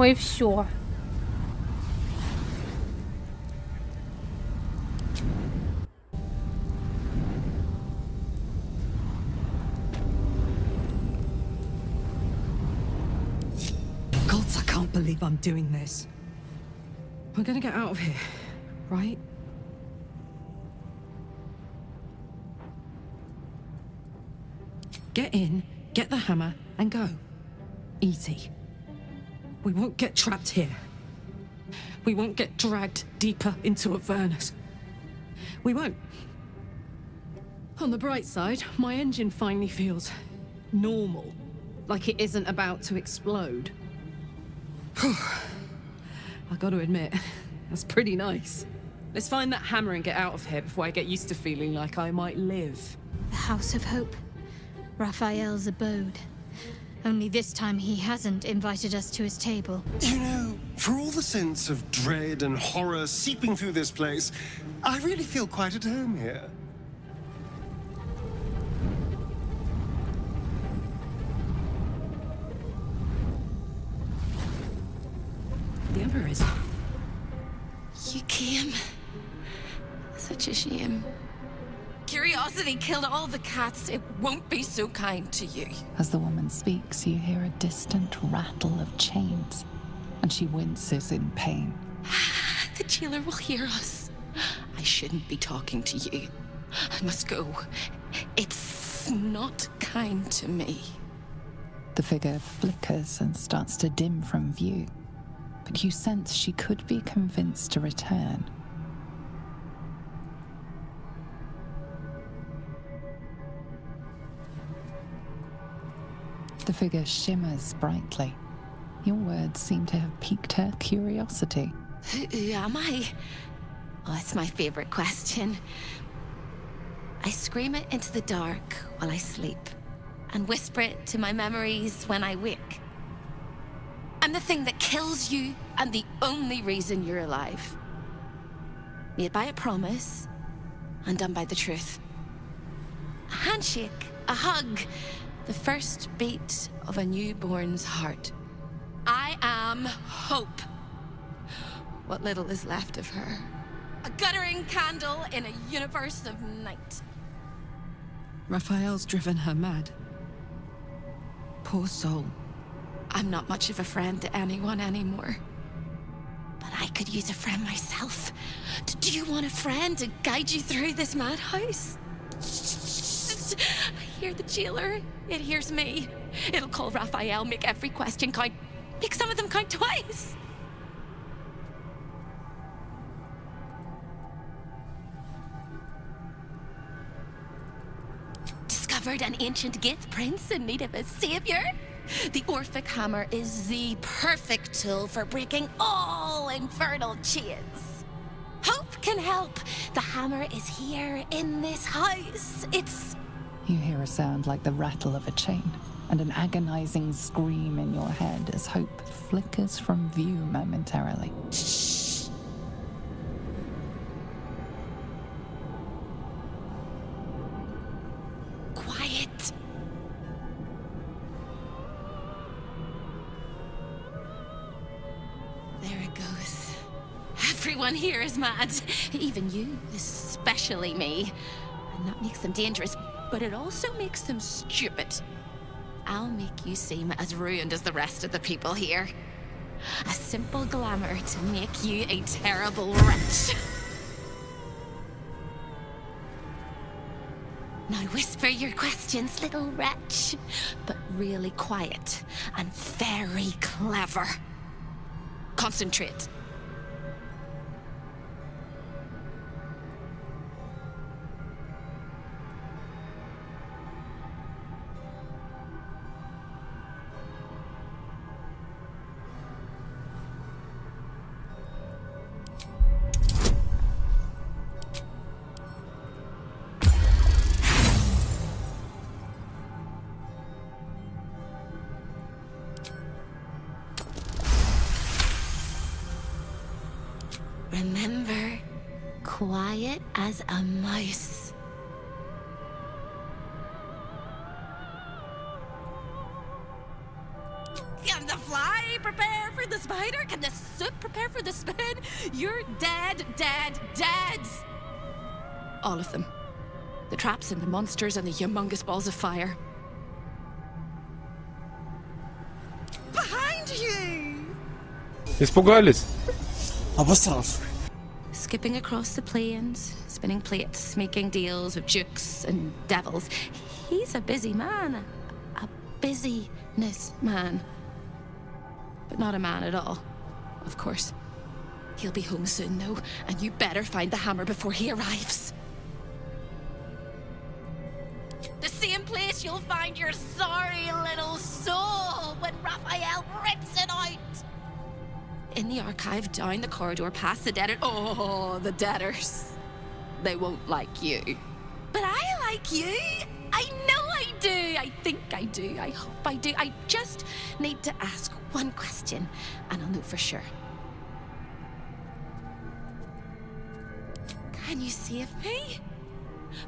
и все. Gods, I can't believe I'm doing this. We're gonna get out of here, right? Get in, get the hammer, and go. Easy. We won't get trapped here. We won't get dragged deeper into a furnace. We won't. On the bright side, my engine finally feels normal. Like it isn't about to explode. I gotta admit, that's pretty nice. Let's find that hammer and get out of here before I get used to feeling like I might live. The House of Hope. Raphael's abode. Only this time he hasn't invited us to his table. You know, for all the sense of dread and horror seeping through this place, I really feel quite at home here. The Emperor is... You came. Such a shame. Curiosity killed all the cats. It won't be so kind to you. As the woman speaks, you hear a distant rattle of chains, and she winces in pain. The jailer will hear us. I shouldn't be talking to you. I must go. It's not kind to me. The figure flickers and starts to dim from view, but you sense she could be convinced to return. The figure shimmers brightly. Your words seem to have piqued her curiosity. Who am I? Oh, it's my favorite question. I scream it into the dark while I sleep, and whisper it to my memories when I wake. I'm the thing that kills you, and the only reason you're alive. Made by a promise, and done by the truth. A handshake, a hug, the first beat of a newborn's heart. I am hope. What little is left of her. A guttering candle in a universe of night. Raphael's driven her mad. Poor soul. I'm not much of a friend to anyone anymore. But I could use a friend myself. Do you want a friend to guide you through this madhouse? I hear the jailer. It hears me. It'll call Raphael, make every question count. Make some of them count twice. Discovered an ancient gift prince in need of a savior. The Orphic hammer is the perfect tool for breaking all infernal chains. Hope can help. The hammer is here in this house. It's... You hear a sound like the rattle of a chain, and an agonizing scream in your head as hope flickers from view momentarily. Shh. Quiet. There it goes. Everyone here is mad. Even you, especially me. And that makes them dangerous, but it also makes them stupid. I'll make you seem as ruined as the rest of the people here. A simple glamour to make you a terrible wretch. Now whisper your questions, little wretch, but really quiet and very clever. Concentrate. Remember, quiet as a mouse. On the fly, prepare for the spider. neither can the soup prepare for the spoon. You're dead, dead, dead. All of them. The traps and the monsters and the humongous balls of fire. Behind you! Испугались? Обосрался. Skipping across the plains, spinning plates, making deals with dukes and devils. He's a busy man. A busyness man. But not a man at all, of course. He'll be home soon, though, and you better find the hammer before he arrives. The same place you'll find your sorry little soul when Raphael rips it out. In the archive, down the corridor, past the debtor. Oh, the debtors. They won't like you. But I like you. I know I do. I think I do. I hope I do. I just need to ask one question, and I'll know for sure. Can you save me?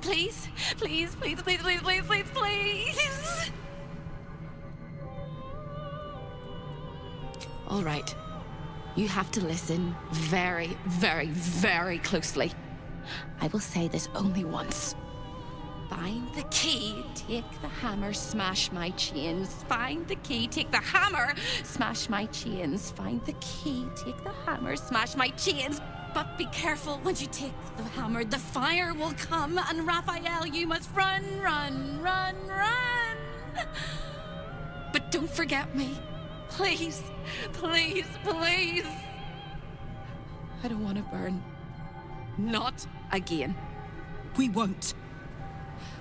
Please, please, please, please, please, please, please, please. All right. You have to listen very, very, very closely. I will say this only once. Find the key, take the hammer, smash my chains. Find the key, take the hammer, smash my chains. Find the key, take the hammer, smash my chains. But be careful when you take the hammer, the fire will come, and Raphael, you must run, run, run, run. But don't forget me. Please, please, please. I don't want to burn. Not again. We won't.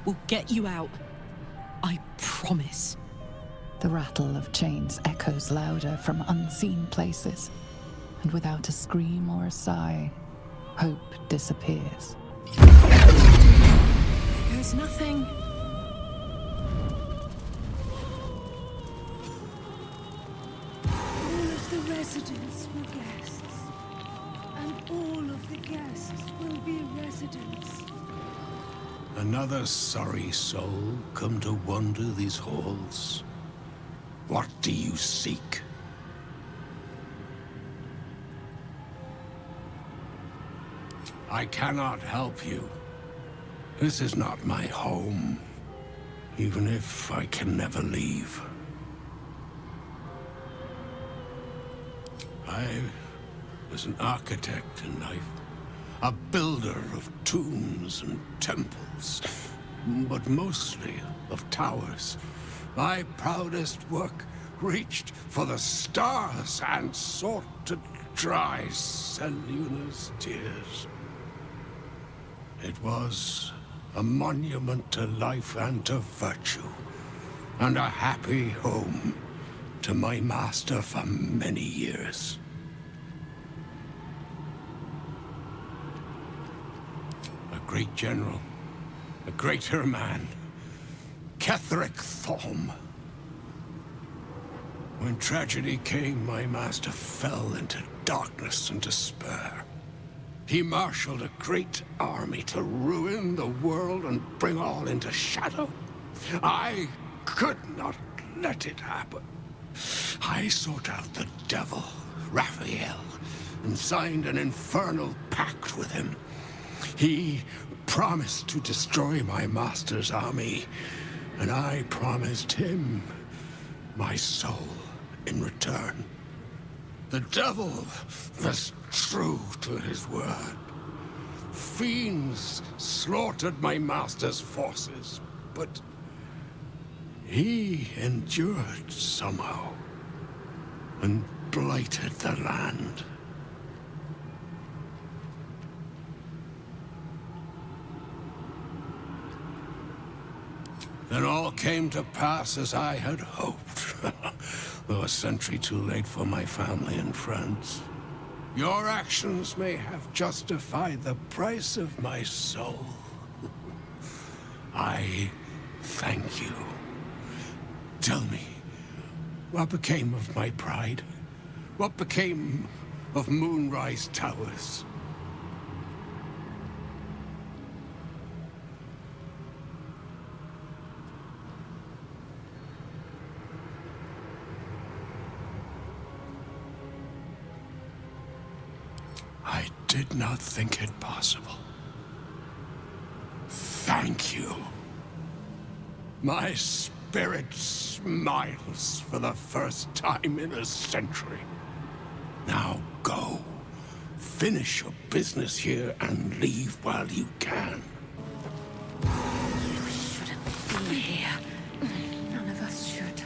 We'll get you out. I promise. The rattle of chains echoes louder from unseen places, and without a scream or a sigh, hope disappears. There goes nothing. All of the residents were guests, and all of the guests will be residents. Another sorry soul come to wander these halls. What do you seek? I cannot help you. This is not my home, even if I can never leave. I was an architect in life, a builder of tombs and temples, but mostly of towers. My proudest work reached for the stars and sought to dry Seluna's tears. It was a monument to life and to virtue, and a happy home to my master for many years. A great general, a greater man, Ketheric Thorm. When tragedy came, my master fell into darkness and despair. He marshaled a great army to ruin the world and bring all into shadow. I could not let it happen. I sought out the devil, Raphael, and signed an infernal pact with him. He promised to destroy my master's army, and I promised him my soul in return. The devil was true to his word. Fiends slaughtered my master's forces, but he endured somehow and blighted the land. Then all came to pass as I had hoped, though a century too late for my family and friends. Your actions may have justified the price of my soul. I thank you. Tell me, what became of my pride? What became of Moonrise Towers? I did not think it possible. Thank you. My spirit smiles for the first time in a century. Now go. Finish your business here and leave while you can. You shouldn't be here. None of us should.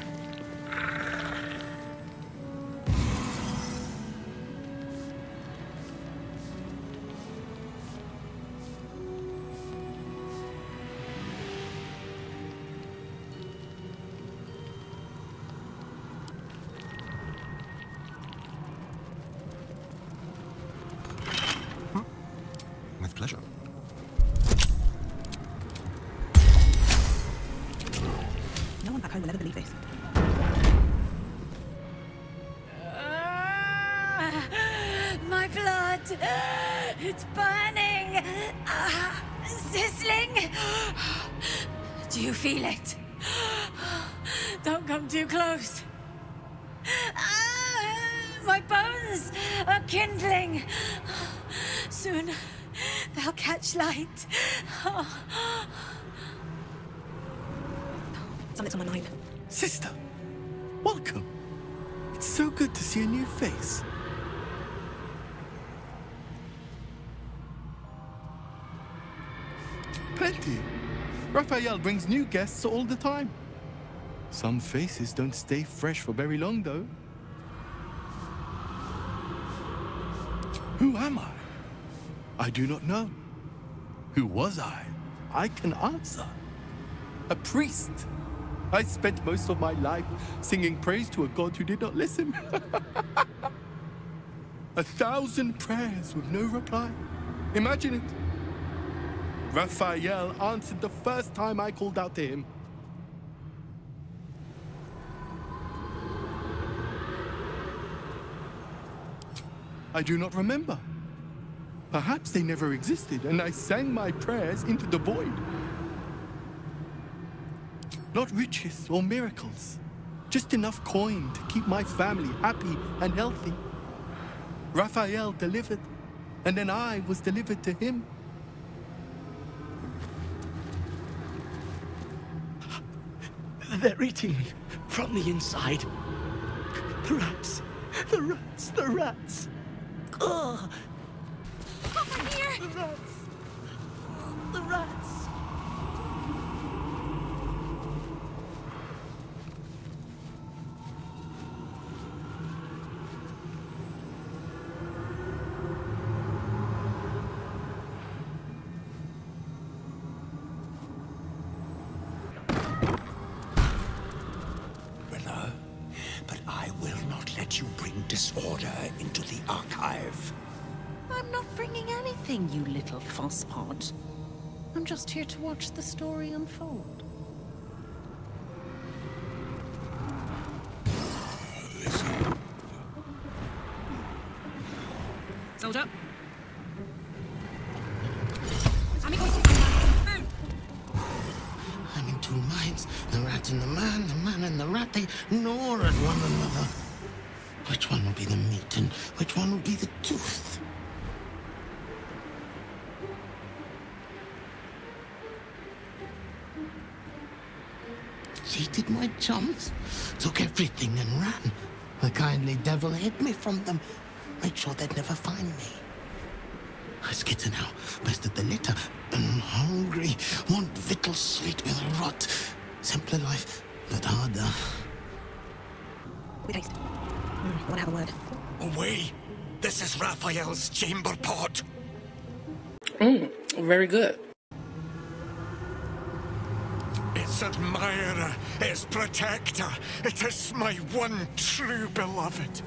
With pleasure. No one back home will ever believe this. My blood! It's burning! Sizzling! Do you feel it? Don't come too close. My bones are kindling. Soon they'll catch light. Something's on my mind. Sister, welcome. It's so good to see a new face. Plenty. Raphael brings new guests all the time. Some faces don't stay fresh for very long, though. Who am I? I do not know. Who was I? I can answer. A priest. I spent most of my life singing praise to a god who did not listen. 1,000 prayers with no reply. Imagine it. Raphael answered the first time I called out to him. I do not remember. Perhaps they never existed, and I sang my prayers into the void. Not riches or miracles, just enough coin to keep my family happy and healthy. Raphael delivered, and then I was delivered to him. They're eating me from the inside. The rats, the rats, the rats. Ugh. Over here! The rats. The rats. But I will not let you bring disorder into the archive. I'm not bringing anything, you little fusspot. I'm just here to watch the story unfold. Soldier. I'm in two minds. The rat and the man and the rat, they gnaw at one another. Which one will be the meat and which one will be the tooth? Cheated my chums, took everything and ran. The kindly devil hid me from them, made sure they'd never find me. I skitter now, bested the litter, and hungry, want victuals sweet with rot. Simpler life, but harder. With haste. Want to have a word? Away! This is Raphael's chamber pot. Very good. Its admirer, its protector. It is my one true beloved.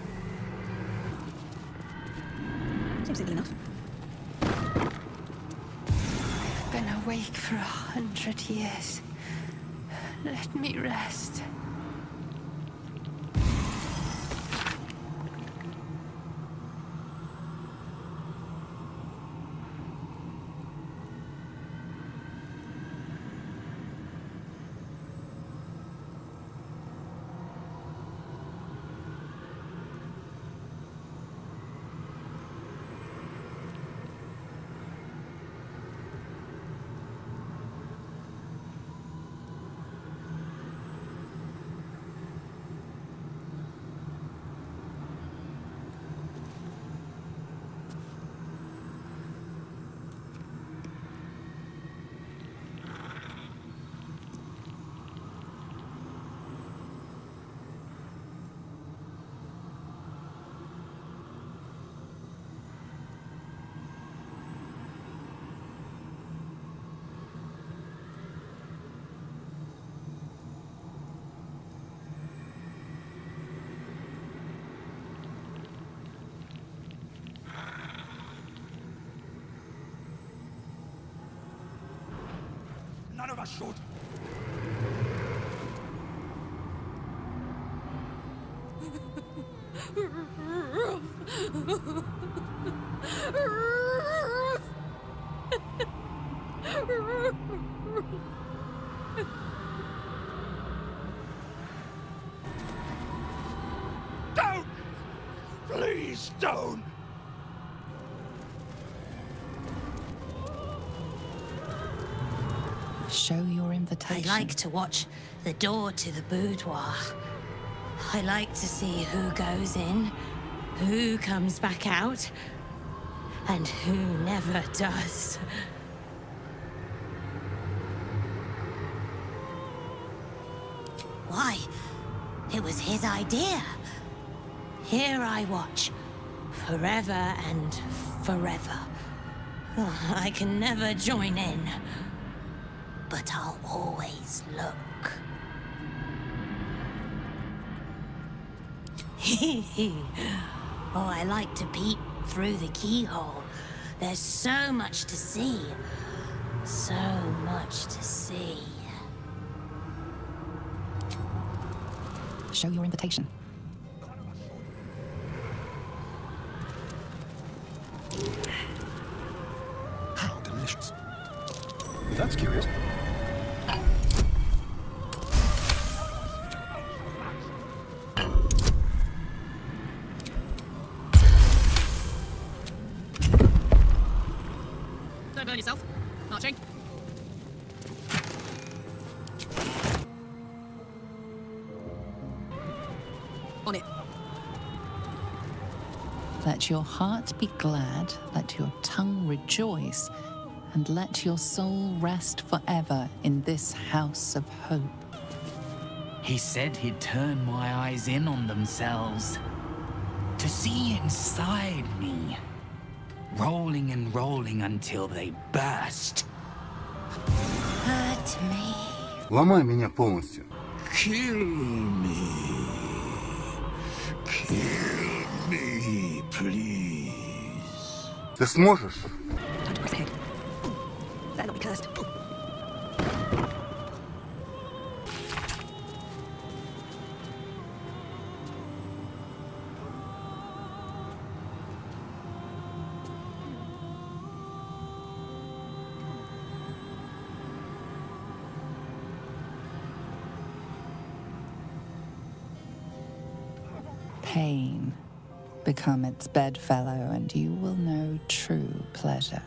Seems simple enough. I've been awake for 100 years. Let me rest. marshalled. Don't! Please don't! Show your invitation. I like to watch the door to the boudoir. I like to see who goes in, who comes back out, and who never does. Why? It was his idea. Here I watch, forever and forever. I can never join in, but I'll always look. Oh, I like to peep through the keyhole. There's so much to see. So much to see. Show your invitation. How delicious. That's curious. Don't burn yourself. Marching. On it. Let your heart be glad, let your tongue rejoice, and let your soul rest forever in this house of hope. He said he'd turn my eyes in on themselves, to see inside me, rolling and rolling until they burst. Hurt me. Ломай меня полностью. Kill me. Kill me, please. Ты сможешь? Time to press ahead. Better not be cursed. Pain. Become its bedfellow, and you will know true pleasure.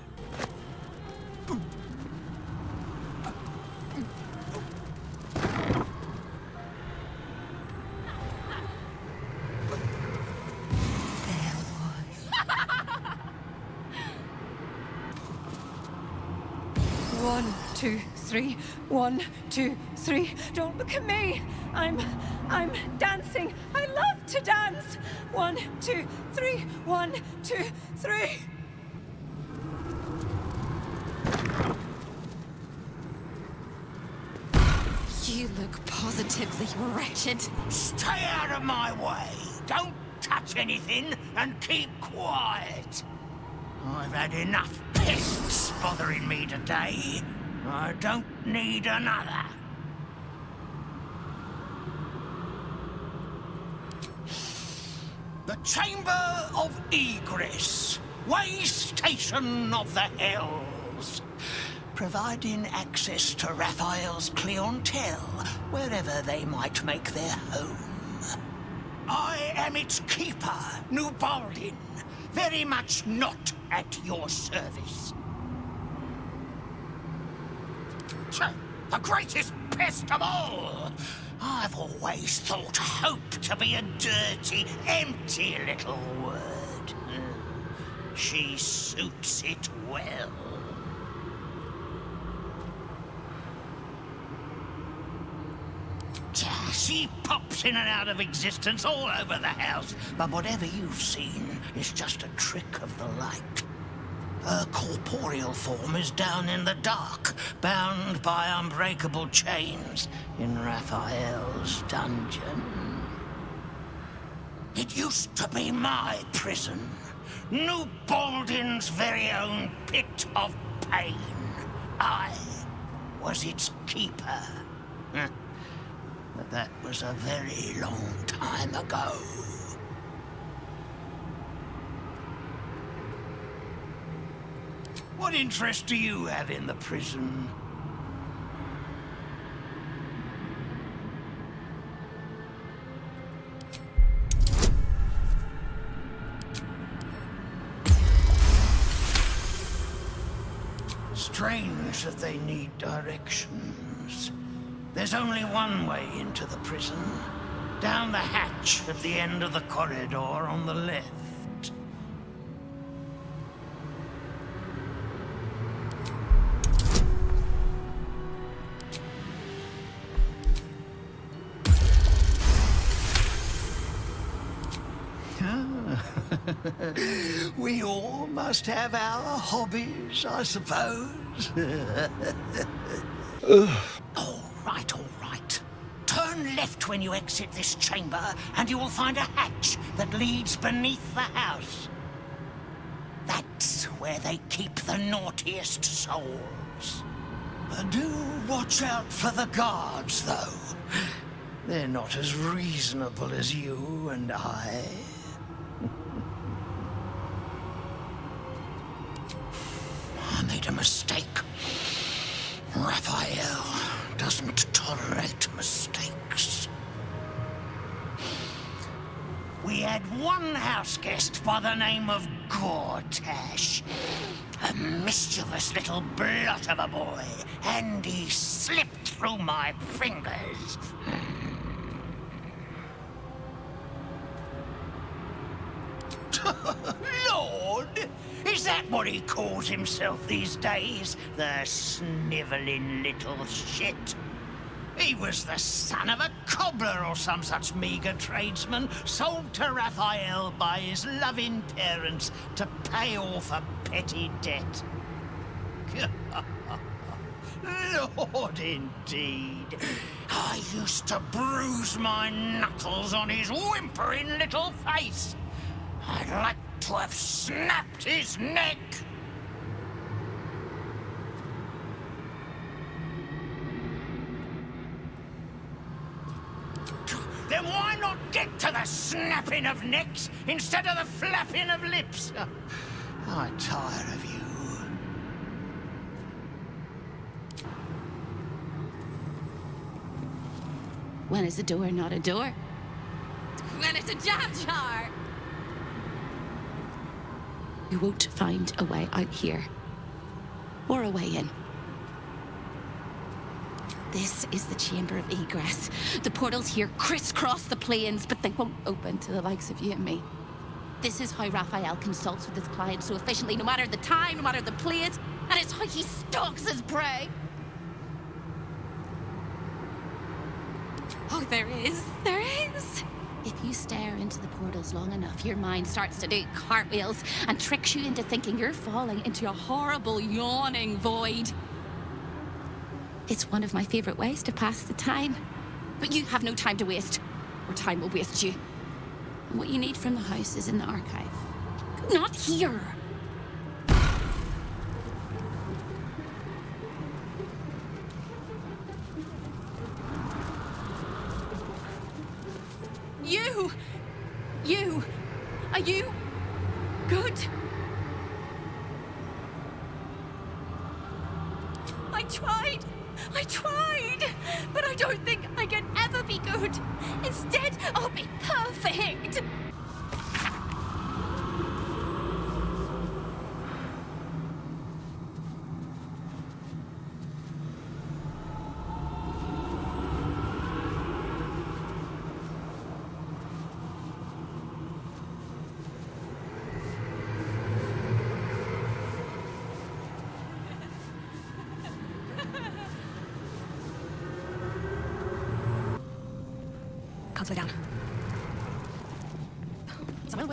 One, two, three. 1, 2, 3. Don't look at me. I'm dancing. I love to dance. 1, 2, 3. 1, 2, 3. You look positively wretched. Stay out of my way. Don't touch anything and keep quiet. I've had enough pests bothering me today. I don't need another. The Chamber of Egress. Way station of the Hells. Providing access to Raphael's clientele, wherever they might make their home. I am its keeper, New Baldin. Very much not at your service. The greatest pest of all! I've always thought hope to be a dirty, empty little word. She suits it well. She pops in and out of existence all over the house, but whatever you've seen is just a trick of the light. Her corporeal form is down in the dark, bound by unbreakable chains in Raphael's dungeon. It used to be my prison, New Baldin's very own pit of pain. I was its keeper. But that was a very long time ago. What interest do you have in the prison? Strange that they need directions. There's only one way into the prison. Down the hatch at the end of the corridor on the left. We all must have our hobbies, I suppose. All right. Turn left when you exit this chamber, and you will find a hatch that leads beneath the house. That's where they keep the naughtiest souls. Do watch out for the guards, though. They're not as reasonable as you and I. I made a mistake. Raphael doesn't tolerate mistakes. We had one house guest by the name of Gortash. A mischievous little blot of a boy, and he slipped through my fingers. Lord! Is that what he calls himself these days? The snivelling little shit? He was the son of a cobbler or some such meagre tradesman, sold to Raphael by his loving parents to pay off a petty debt. Lord, indeed. I used to bruise my knuckles on his whimpering little face. I'd like to have snapped his neck. Then why not get to the snapping of necks instead of the flapping of lips? I tire of you. When is a door not a door? When it's a jam jar! You won't find a way out here. Or a way in. This is the chamber of egress. The portals here crisscross the planes, but they won't open to the likes of you and me. This is how Raphael consults with his clients so efficiently, no matter the time, no matter the place, and it's how he stalks his prey. Oh, there is. If you stare into the portals long enough, your mind starts to do cartwheels and tricks you into thinking you're falling into a horrible, yawning void. It's one of my favorite ways to pass the time. But you have no time to waste, or time will waste you. And what you need from the house is in the archive. Not here! You! Are you good? I tried! But I don't think I can ever be good. Instead, I'll be perfect! Slow down.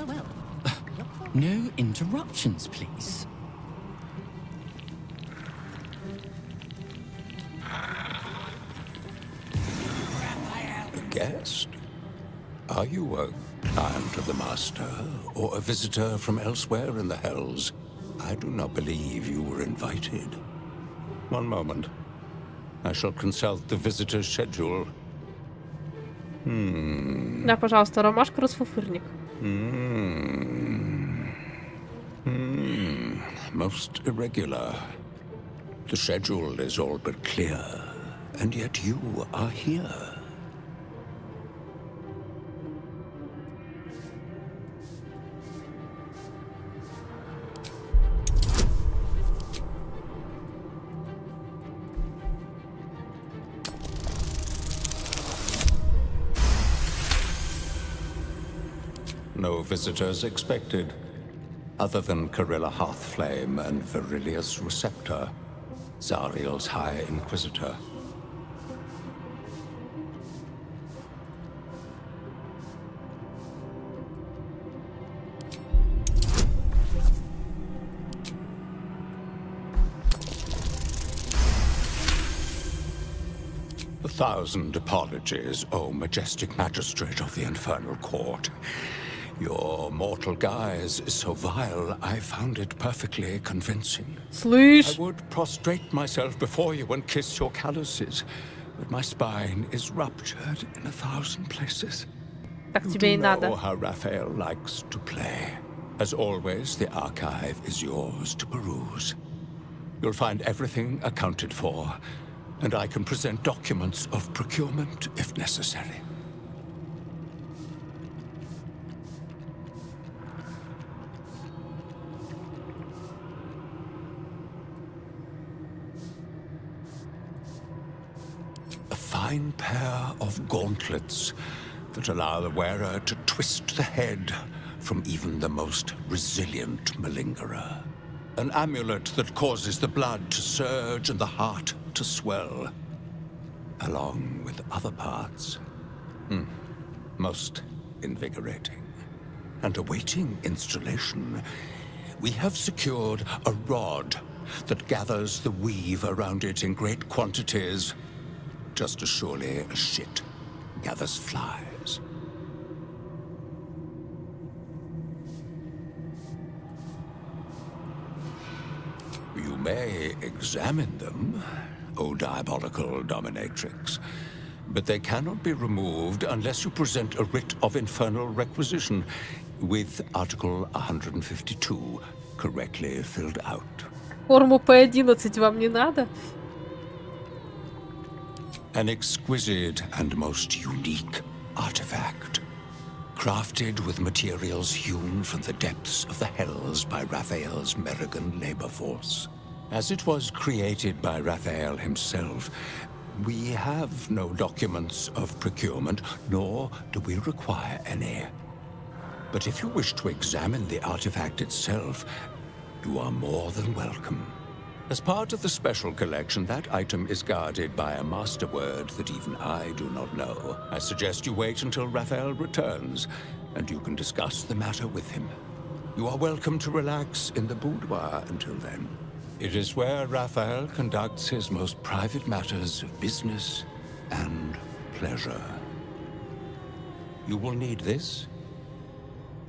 Well. No interruptions, please. A guest? Are you a client of the Master, or a visitor from elsewhere in the Hells? I do not believe you were invited. One moment. I shall consult the visitor's schedule. Да, пожалуйста, ромашка-расфуфырник. Most irregular. The schedule is all but clear, and yet you are here. No visitors expected, other than Corilla Hearthflame and Virilius Receptor, Zariel's High Inquisitor. A thousand apologies, O majestic magistrate of the Infernal Court. Your mortal guise is so vile, I found it perfectly convincing. Слышь? I would prostrate myself before you and kiss your calluses, but my spine is ruptured in 1,000 places. Так You тебе и do надо. know how Raphael likes to play. As always, the archive is yours to peruse. You'll find everything accounted for, and I can present documents of procurement if necessary. A fine pair of gauntlets that allow the wearer to twist the head from even the most resilient malingerer. An amulet that causes the blood to surge and the heart to swell, along with other parts. Most invigorating. And awaiting installation, we have secured a rod that gathers the weave around it in great quantities, just as surely as shit gathers flies. You may examine them, O diabolical dominatrix, but they cannot be removed unless you present a writ of infernal requisition with Article 152 correctly filled out. Форму P11 вам не надо? An exquisite and most unique artifact, crafted with materials hewn from the depths of the hells by Raphael's Merrigan labor force. As it was created by Raphael himself, we have no documents of procurement, nor do we require any. But if you wish to examine the artifact itself, you are more than welcome. As part of the special collection, that item is guarded by a master word that even I do not know. I suggest you wait until Raphael returns, and you can discuss the matter with him. You are welcome to relax in the boudoir until then. It is where Raphael conducts his most private matters of business and pleasure. You will need this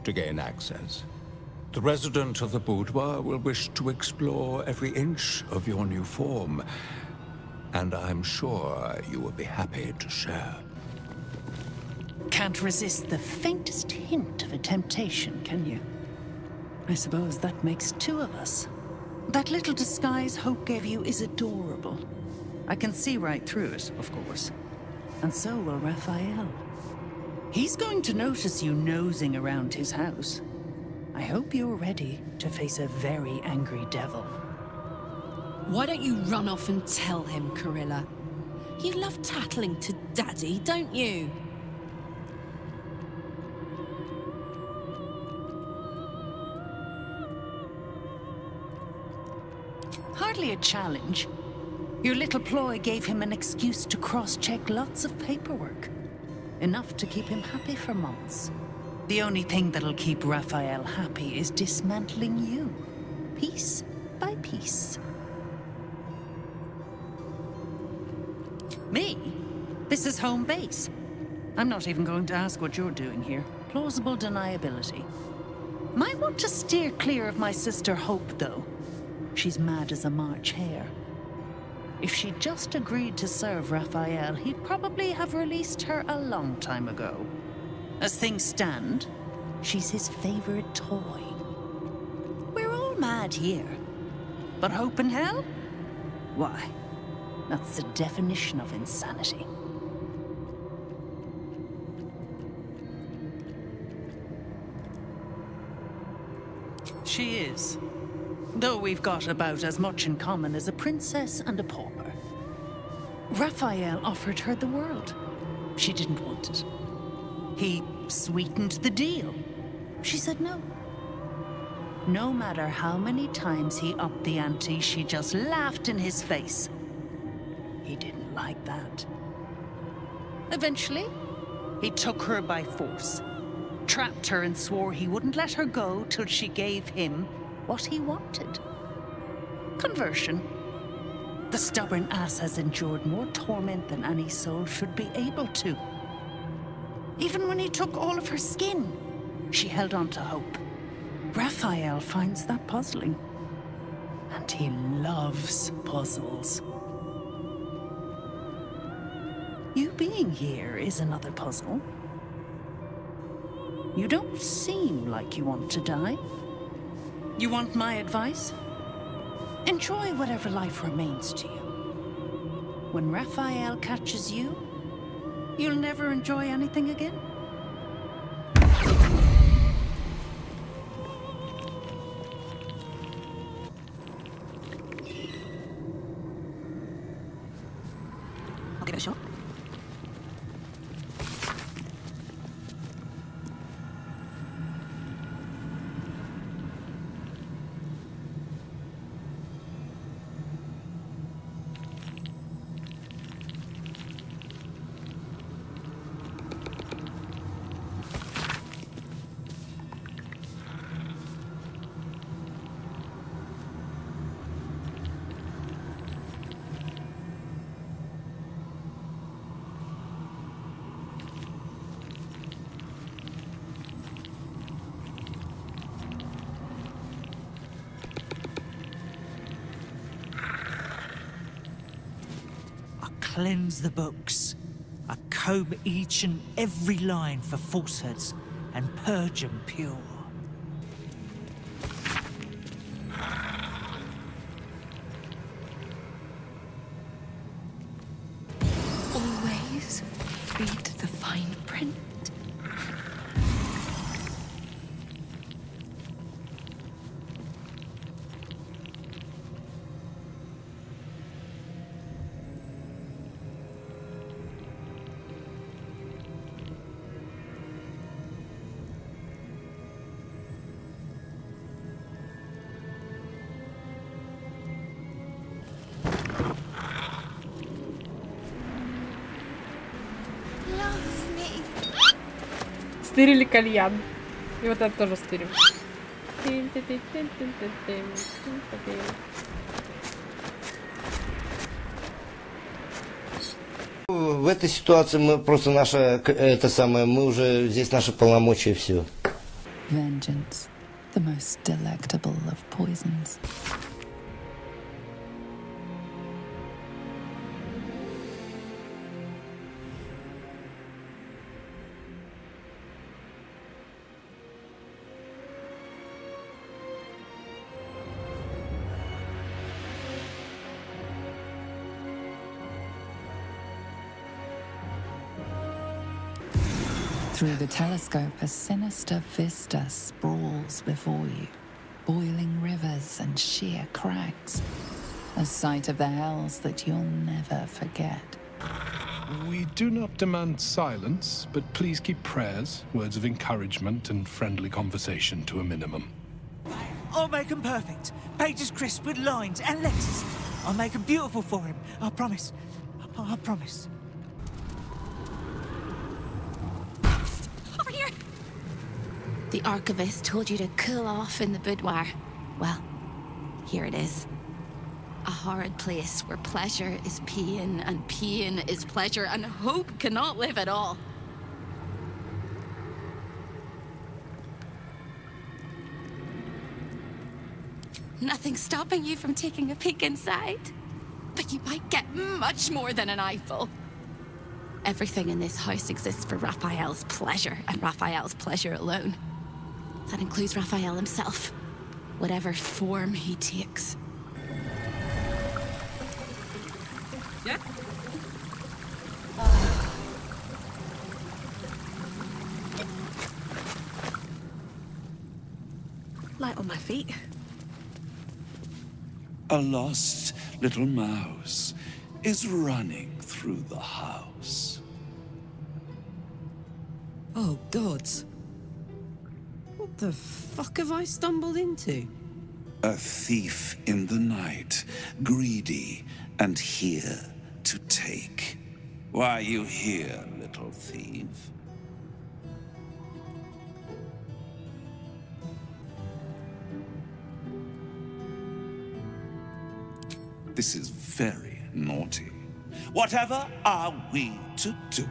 to gain access. The resident of the boudoir will wish to explore every inch of your new form, and I'm sure you will be happy to share. Can't resist the faintest hint of a temptation, can you? I suppose that makes two of us. That little disguise Hope gave you is adorable. I can see right through it, of course. And so will Raphael. He's going to notice you nosing around his house. I hope you're ready to face a very angry devil. Why don't you run off and tell him, Corilla? You love tattling to Daddy, don't you? Hardly a challenge. Your little ploy gave him an excuse to cross-check lots of paperwork. Enough to keep him happy for months. The only thing that'll keep Raphael happy is dismantling you, piece by piece. Me? This is home base. I'm not even going to ask what you're doing here. Plausible deniability. Might want to steer clear of my sister Hope, though. She's mad as a March hare. If she'd just agreed to serve Raphael, he'd probably have released her a long time ago. As things stand, she's his favorite toy. We're all mad here. But hope in hell? Why, that's the definition of insanity. She is. Though we've got about as much in common as a princess and a pauper. Raphael offered her the world. She didn't want it. He sweetened the deal. She said no. No matter how many times he upped the ante, she just laughed in his face. He didn't like that. Eventually, he took her by force, trapped her and swore he wouldn't let her go till she gave him what he wanted. Conversion. The stubborn ass has endured more torment than any soul should be able to. Even when he took all of her skin, she held on to hope. Raphael finds that puzzling. And he loves puzzles. You being here is another puzzle. You don't seem like you want to die. You want my advice? Enjoy whatever life remains to you. When Raphael catches you, you'll never enjoy anything again. I'll give it a shot. Cleanse the books. I comb each and every line for falsehoods and purge them pure. Always read the fine print. Стырили кальян. И вот это тоже стырим. В этой ситуации мы просто мы уже здесь наши полномочия и все. Vengeance, the most delectable of poisons. Through the telescope, a sinister vista sprawls before you. Boiling rivers and sheer crags. A sight of the hells that you'll never forget. We do not demand silence, but please keep prayers, words of encouragement, and friendly conversation to a minimum. I'll make them perfect. Pages crisp with lines and letters. I'll make them beautiful for him. I promise. I promise. Over here! The archivist told you to cool off in the boudoir. Well, here it is. A horrid place where pleasure is pain and pain is pleasure and hope cannot live at all. Nothing's stopping you from taking a peek inside. But you might get much more than an eyeful. Everything in this house exists for Raphael's pleasure, and Raphael's pleasure alone. That includes Raphael himself, whatever form he takes. Yeah? Light on my feet. A lost little mouse is running through the house. Oh, gods. What the fuck have I stumbled into? A thief in the night, greedy and here to take. Why are you here, little thief? This is very naughty. Whatever are we to do?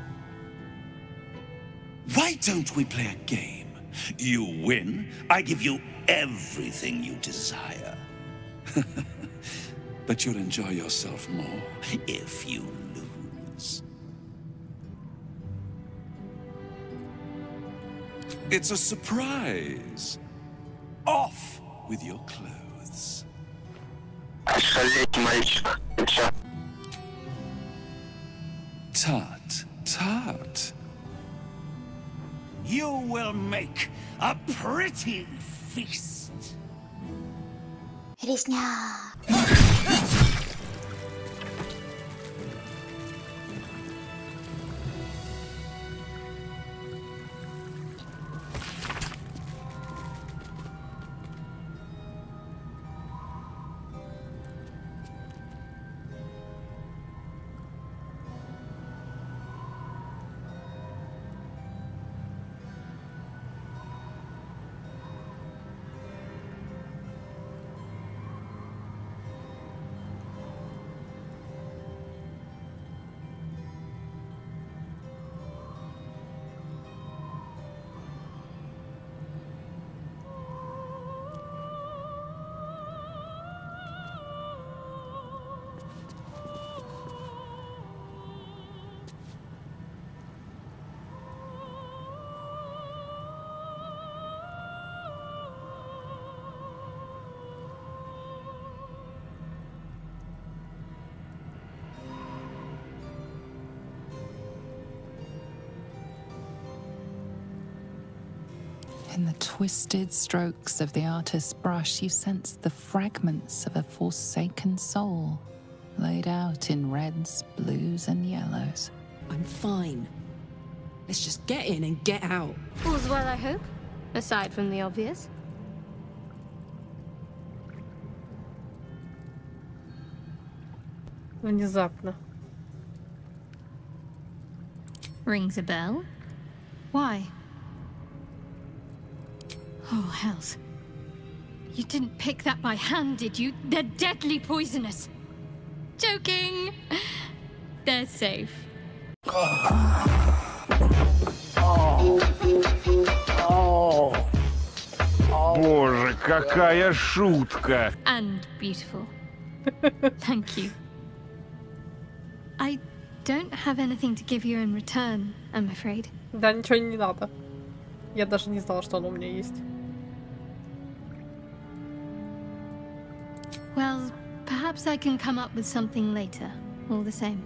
Why don't we play a game? You win, I give you everything you desire. But you'll enjoy yourself more if you lose. It's a surprise. Off with your clothes. Tut, tut. You will make a pretty feast. In the twisted strokes of the artist's brush, you sense the fragments of a forsaken soul, laid out in reds, blues, and yellows. I'm fine. Let's just get in and get out. All's well, I hope, aside from the obvious. Внезапно. Rings a bell. Why? Oh, hells. You didn't pick that by hand, did you? They're deadly poisonous. Joking. They're safe. Боже, какая шутка! And beautiful. Thank you. I don't have anything to give you in return, I'm afraid. Да, ничего не надо. Я даже не знала, что оно у меня есть. Well, perhaps I can come up with something later, all the same.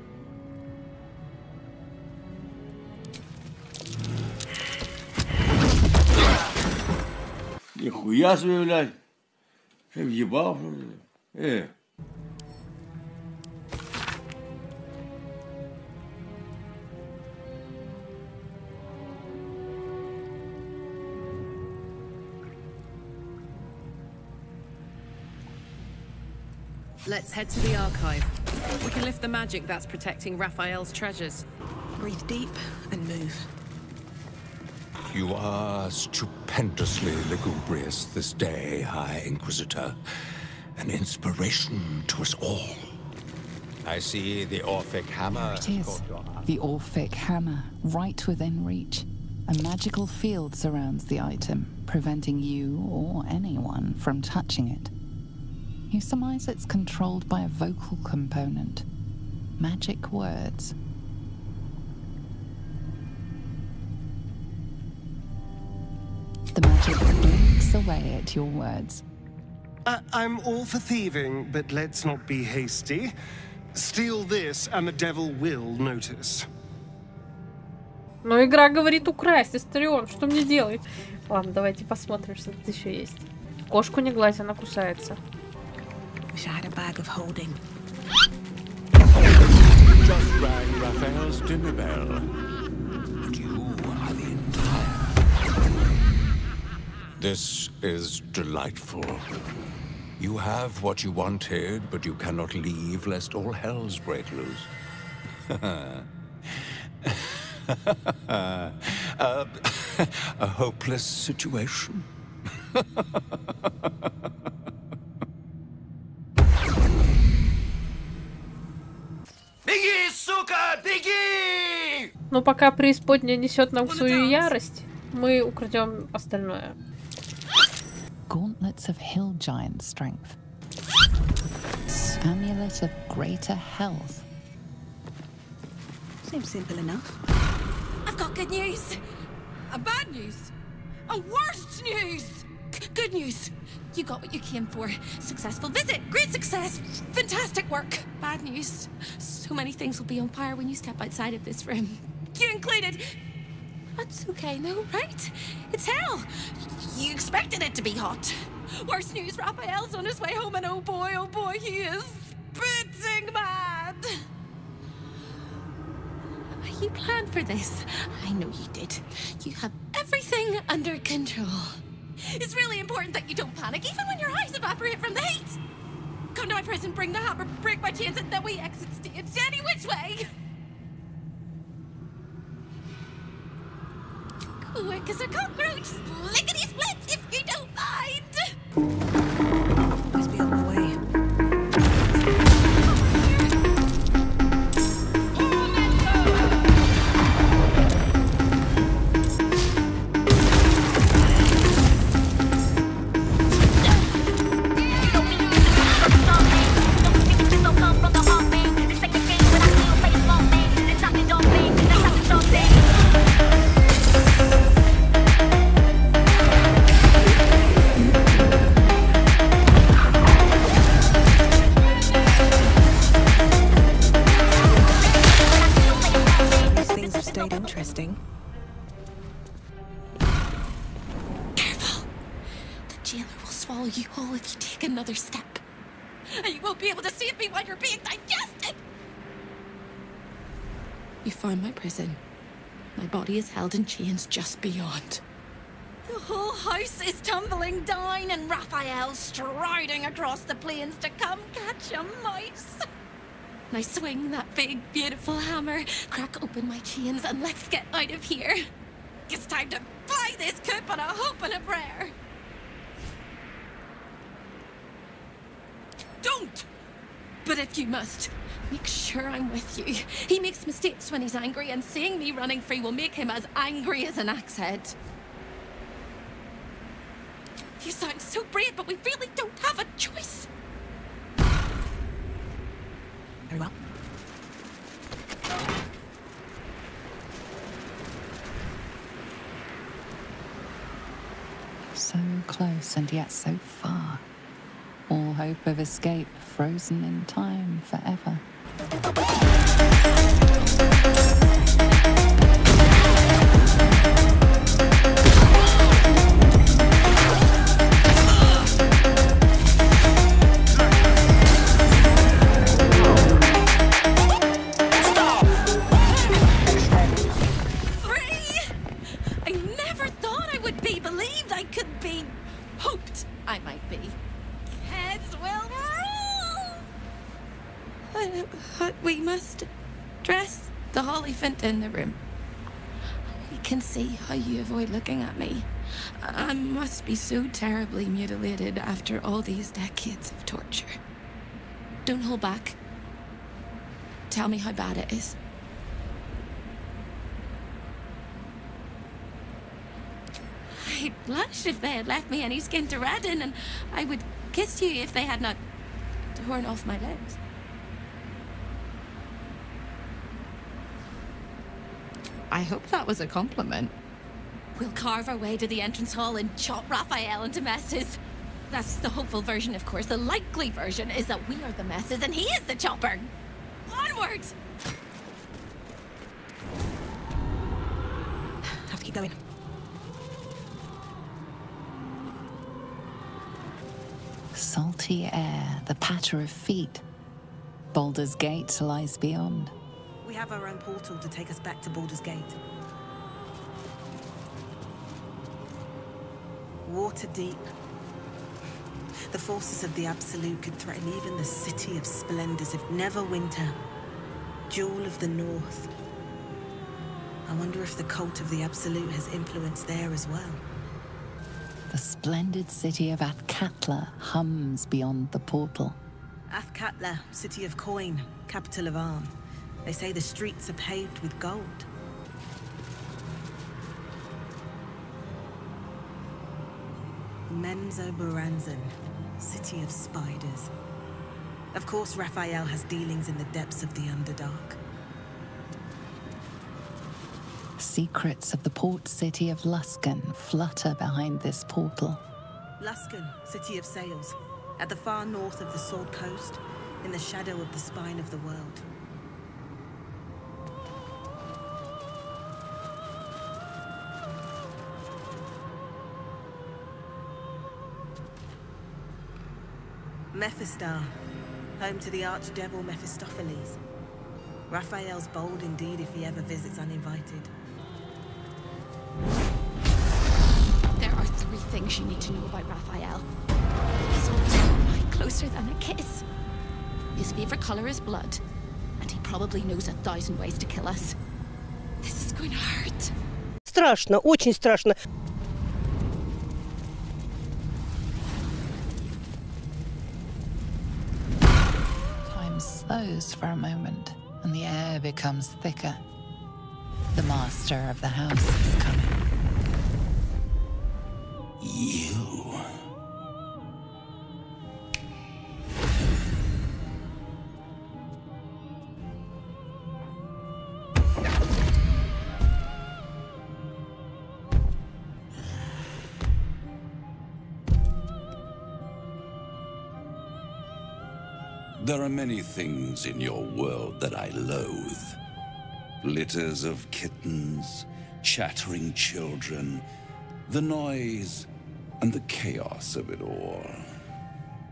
Нихуя себе, блядь. Ты въебал, что ли? Let's head to the archive. We can lift the magic that's protecting Raphael's treasures. Breathe deep and move. You are stupendously lugubrious this day, High Inquisitor. An inspiration to us all. I see the Orphic hammer. It is. The Orphic hammer, right within reach. A magical field surrounds the item, preventing you or anyone from touching it. You surmise it's controlled by a vocal component. Magic words. The magic blinks away at your words. I'm all for thieving, but let's not be hasty. Steal this, and the devil will notice. Но игра говорит украсть, Истарион, что мне делать? Ладно, давайте посмотрим, что тут еще есть. Кошку не гладь, она кусается. Wish I had a bag of holding. Just rang Raphael's dinner bell. But you are the entire. This is delightful. You have what you wanted, but you cannot leave lest all hells break loose. A hopeless situation. Беги, сука, беги! Но пока преисподняя несет нам свою ярость, мы украдем остальное. Gauntlets of hill giant strength. Amulet of greater health. Seems simple enough. I've got good news. Bad news. Worst news. Good news. You got what you came for. Successful visit. Great success. Fantastic work. Bad news. So many things will be on fire when you step outside of this room. You included. That's okay, no, right? It's hell. You expected it to be hot. Worst news, Raphael's on his way home, and oh boy, he is spitting mad. You planned for this. I know you did. You have everything under control. It's really important that you don't panic, even when your eyes evaporate from the heat. Come to my prison, bring the hammer, break my chains, and then we exit stage any which way. Quick as a cockroach, lickety-split, if you don't mind. Must be on my way. Interesting. Careful. The jailer will swallow you whole if you take another step. And you won't be able to save me while you're being digested. You found my prison. My body is held in chains just beyond. The whole house is tumbling down and Raphael striding across the plains to come catch a mouse. Now swing that big, beautiful hammer, crack open my chains, and let's get out of here. It's time to fly this coop on a hope and a prayer. Don't! But if you must, make sure I'm with you. He makes mistakes when he's angry, and seeing me running free will make him as angry as an axe head. You sound so brave, but we really don't have a choice. Very well. So close and yet so far. All hope of escape frozen in time forever. We must dress the elephant in the room. I can see how you avoid looking at me. I must be so terribly mutilated after all these decades of torture. Don't hold back. Tell me how bad it is. I'd blush if they had left me any skin to redden, and I would kiss you if they had not torn off my legs. I hope that was a compliment. We'll carve our way to the entrance hall and chop Raphael into messes. That's the hopeful version, of course. The likely version is that we are the messes and he is the chopper. Onward! Have to keep going. Salty air, the patter of feet. Baldur's Gate lies beyond. We have our own portal to take us back to Baldur's Gate. Water deep. The forces of the Absolute could threaten even the City of Splendors if Neverwinter, Jewel of the North. I wonder if the cult of the Absolute has influence there as well. The splendid city of Athkatla hums beyond the portal. Athkatla, city of coin, capital of Arm. They say the streets are paved with gold. Menzoberranzan, city of spiders. Of course, Raphael has dealings in the depths of the Underdark. Secrets of the port city of Luskan flutter behind this portal. Luskan, city of sails, at the far north of the Sword Coast, in the shadow of the spine of the world. Mephistar, home to the archdevil Mephistopheles. Raphael's bold indeed if he ever visits uninvited. There are 3 things you need to know about Raphael. He's always one eye closer than a kiss. His favorite color is blood, and he probably knows 1,000 ways to kill us. This is going to hurt. Страшно, очень страшно. Time slows for a moment, and the air becomes thicker. The master of the house is coming. You. There are many things in your world that I loathe. Litters of kittens, chattering children, the noise and the chaos of it all.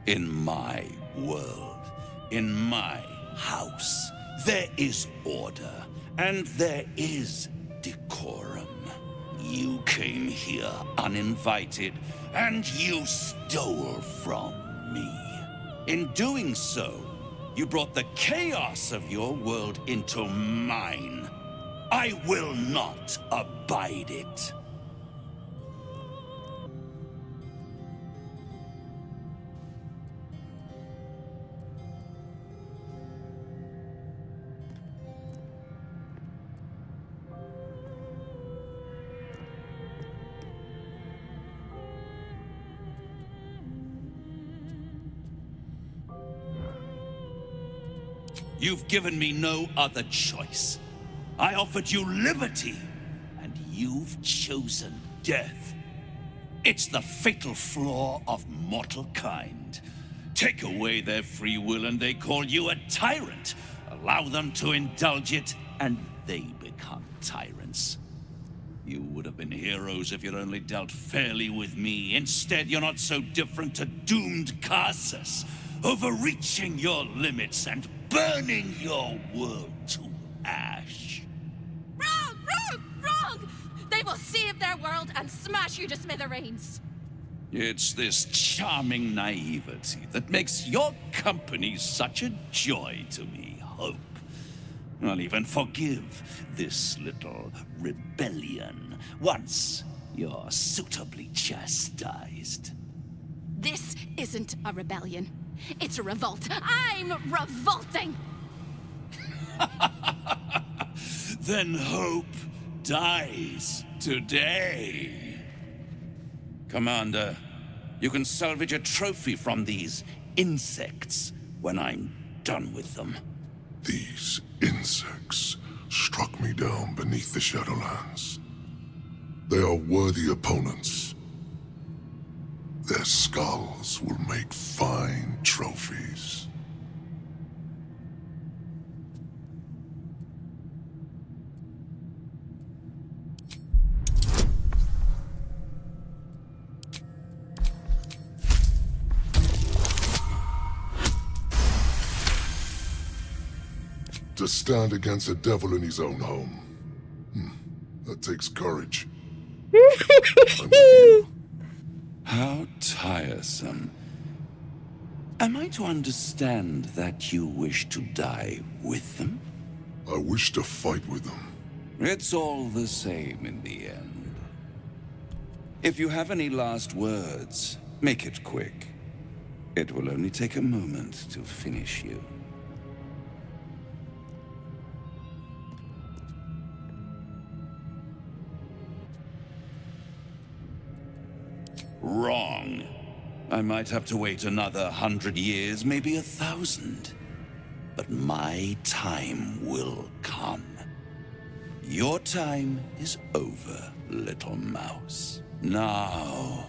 In my world, in my house, there is order and there is decorum. You came here uninvited and you stole from me. In doing so, you brought the chaos of your world into mine. I will not abide it. You've given me no other choice. I offered you liberty, and you've chosen death. It's the fatal flaw of mortal kind. Take away their free will and they call you a tyrant. Allow them to indulge it, and they become tyrants. You would have been heroes if you'd only dealt fairly with me. Instead, you're not so different to doomed Carsus, overreaching your limits and burning your world to ash. Wrong! Wrong! Wrong! They will save their world and smash you to smithereens. It's this charming naivety that makes your company such a joy to me, Hope. I'll even forgive this little rebellion once you're suitably chastised. This isn't a rebellion. It's a revolt. I'm revolting! Then Hope dies today. Commander, you can salvage a trophy from these insects when I'm done with them. These insects struck me down beneath the Shadowlands. They are worthy opponents. Their skulls will make fine trophies. To stand against a devil in his own home. That takes courage. I'm with you. How tiresome. Am I to understand that you wish to die with them? I wish to fight with them. It's all the same in the end. If you have any last words, make it quick. It will only take a moment to finish you. Wrong. I might have to wait another 100 years, maybe 1,000. But my time will come. Your time is over, little mouse. Now,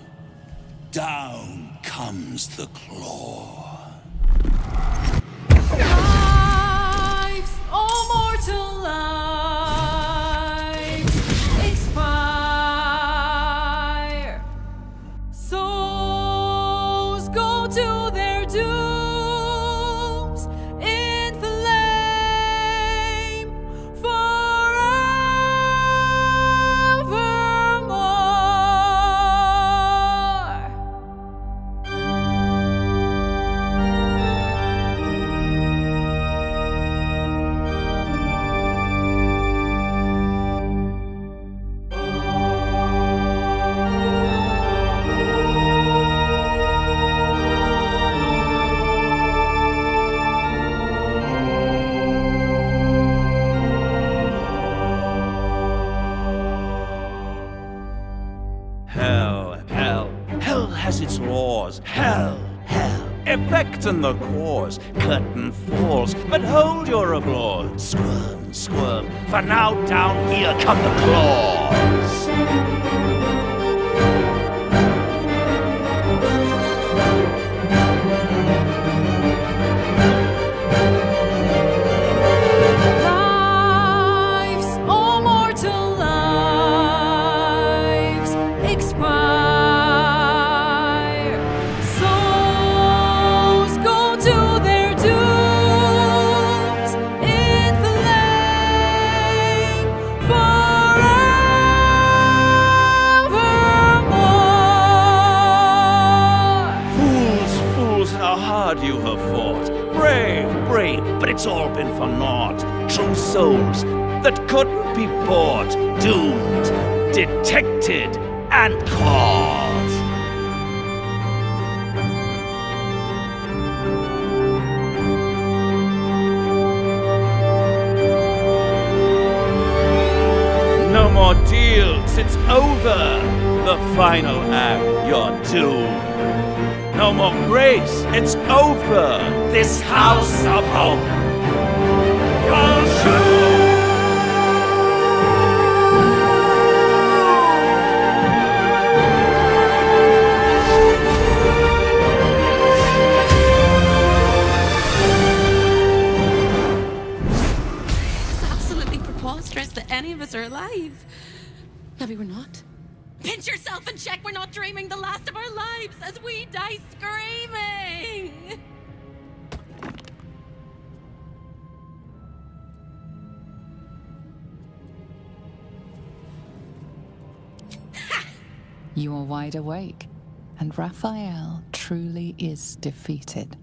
down comes the claw. Lives, oh mortal lives, expire. Souls go to their dooms in flame forevermore. Hell has its laws. Hell. Effect and the cause. Curtain falls, but hold your applause. Squirm, for now down here come the claws. Lives, oh mortal lives, expire. Souls go to their dooms in flame forevermore. Fools, how hard you have fought. Brave, but it's all been for naught. True souls that couldn't be bought. Doomed, detected, and caught. No more deals, it's over. The final act, you're doomed. No more grace, it's over. This house of hope, you're doomed. It's absolutely preposterous that any of us are alive. Maybe we're not. Pinch yourself and check we're not dreaming the last of our lives as we die screaming. You are wide awake, and Raphael truly is defeated.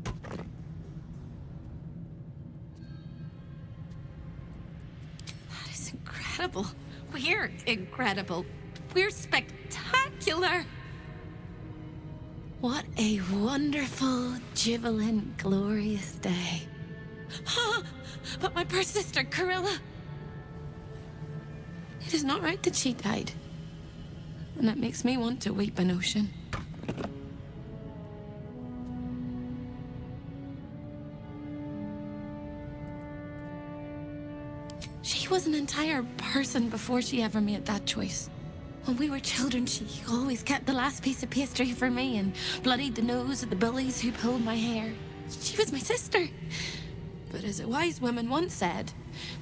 That is incredible. We're incredible. We're spectacular. What a wonderful, jubilant, glorious day. But my poor sister, Corilla. It is not right that she died. And that makes me want to weep an ocean. She was an entire person before she ever made that choice. When we were children, she always kept the last piece of pastry for me and bloodied the nose of the bullies who pulled my hair. She was my sister. But as a wise woman once said,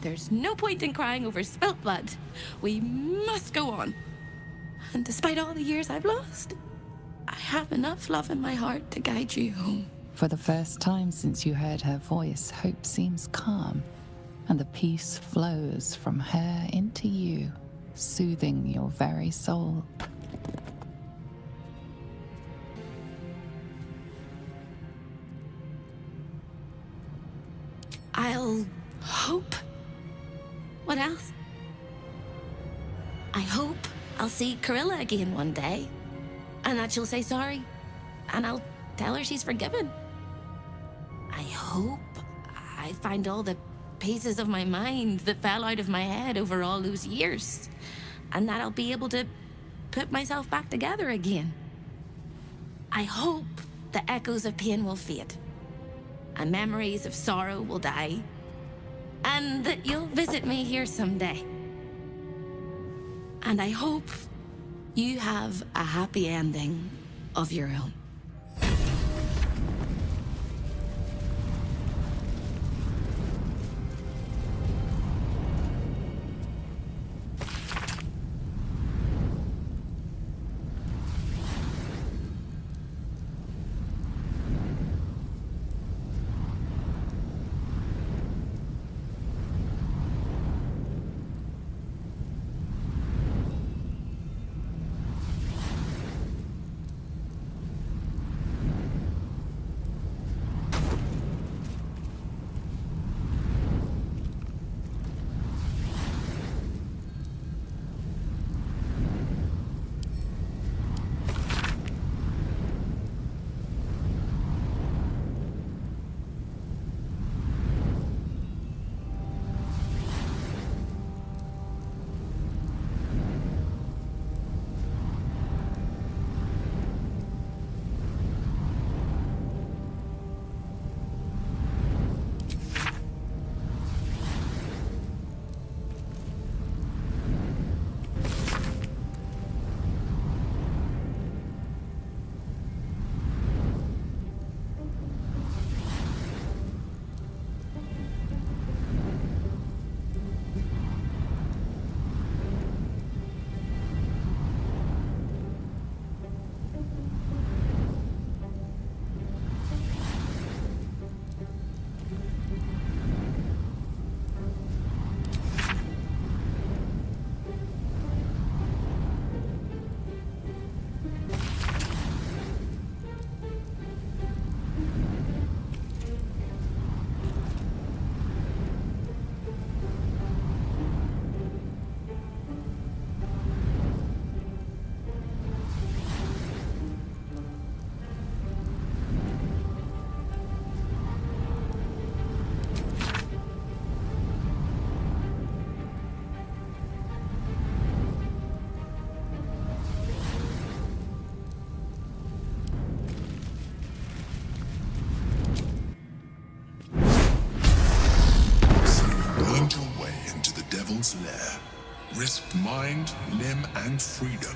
there's no point in crying over spilt blood. We must go on. And despite all the years I've lost, I have enough love in my heart to guide you home. For the first time since you heard her voice, hope seems calm, and the peace flows from her into you, soothing your very soul. I'll hope. What else? I hope I'll see Carilla again one day, and that she'll say sorry, and I'll tell her she's forgiven. I hope I find all the pieces of my mind that fell out of my head over all those years, and that I'll be able to put myself back together again. I hope the echoes of pain will fade, and memories of sorrow will die, and that you'll visit me here someday. And I hope you have a happy ending of your own. Lair, risked mind, limb, and freedom,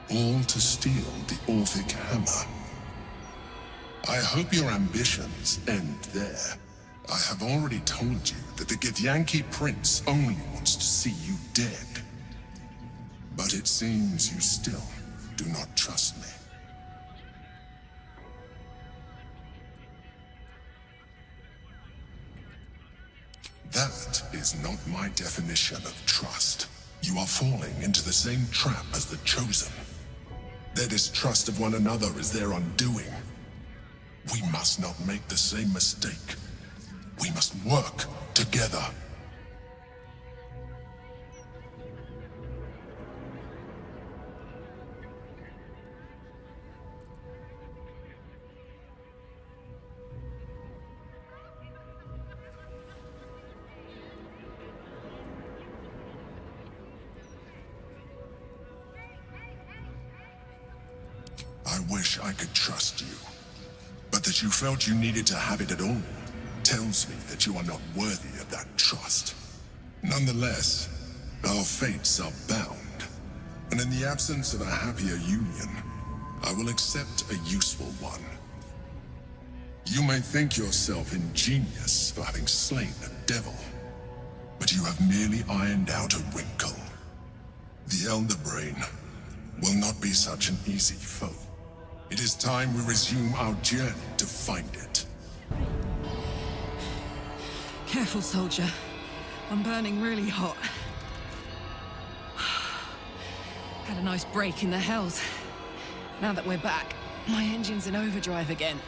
all to steal the Orphic hammer. I hope your ambitions end there. I have already told you that the Githyanki Prince only wants to see you dead. But it seems you still do not trust me. That is not my definition of trust. You are falling into the same trap as the Chosen. Their distrust of one another is their undoing. We must not make the same mistake. We must work together. I wish I could trust you, but that you felt you needed to have it at all tells me that you are not worthy of that trust. Nonetheless, our fates are bound, and in the absence of a happier union, I will accept a useful one. You may think yourself ingenious for having slain a devil, but you have merely ironed out a wrinkle. The Elder Brain will not be such an easy foe. It is time we resume our journey to find it. Careful, soldier. I'm burning really hot. Had a nice break in the hells. Now that we're back, my engine's in overdrive again.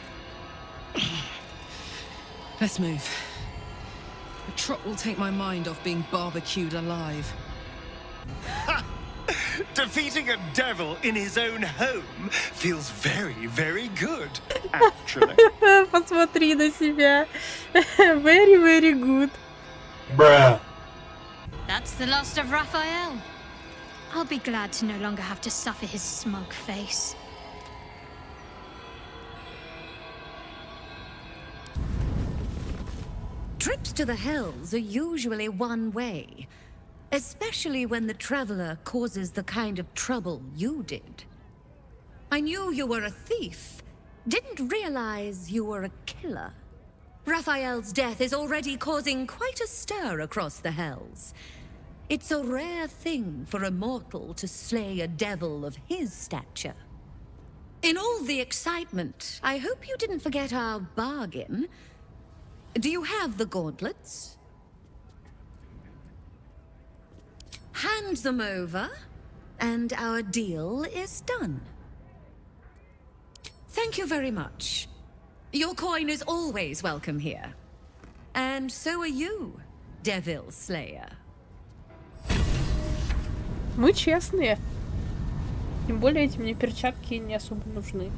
Let's move. The trot will take my mind off being barbecued alive. Defeating a devil in his own home feels very, very good, actually. Посмотри на себя. Very, very good. Bruh. That's the last of Raphael. I'll be glad to no longer have to suffer his smug face. Trips to the hells are usually one way, especially when the traveler causes the kind of trouble you did. I knew you were a thief, didn't realize you were a killer. Raphael's death is already causing quite a stir across the hells. It's a rare thing for a mortal to slay a devil of his stature. In all the excitement, I hope you didn't forget our bargain. Do you have the gauntlets? Hand them over, and our deal is done. Thank you very much. Your coin is always welcome here. And so are you, Devil Slayer. Мы честные. Тем более эти мне перчатки не особо нужны.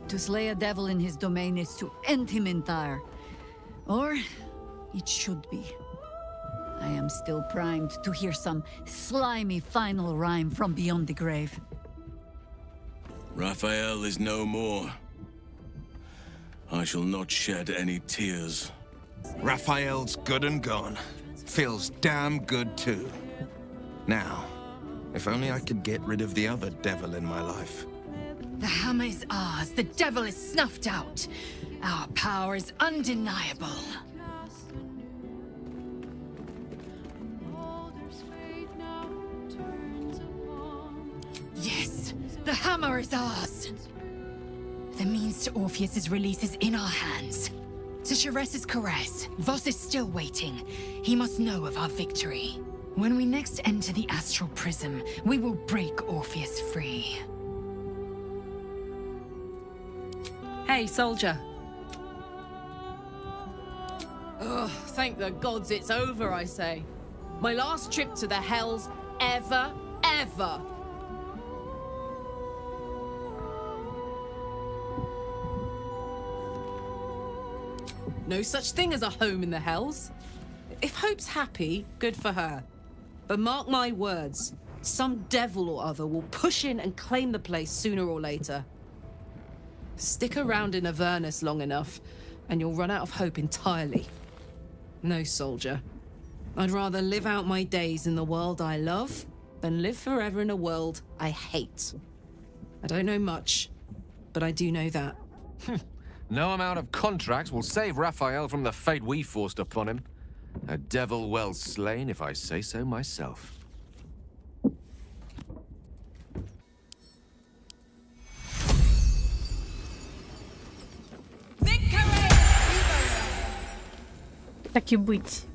To slay a devil in his domain is to end him entire. Or it should be. I am still primed to hear some slimy final rhyme from beyond the grave. Raphael is no more. I shall not shed any tears. Raphael's good and gone. Feels damn good too. Now, if only I could get rid of the other devil in my life. The hammer is ours. The devil is snuffed out. Our power is undeniable. Yes, the hammer is ours. The means to Orpheus's release is in our hands. To Chares's caress, Voss is still waiting. He must know of our victory. When we next enter the astral prism, we will break Orpheus free. Hey, soldier. Ugh, thank the gods it's over, I say. My last trip to the hells ever. No such thing as a home in the hells. If Hope's happy, good for her. But mark my words, some devil or other will push in and claim the place sooner or later. Stick around in Avernus long enough, and you'll run out of hope entirely. No, soldier. I'd rather live out my days in the world I love than live forever in a world I hate. I don't know much, but I do know that. No amount of contracts will save Raphael from the fate we forced upon him. A devil well slain, if I say so myself. Так и быть.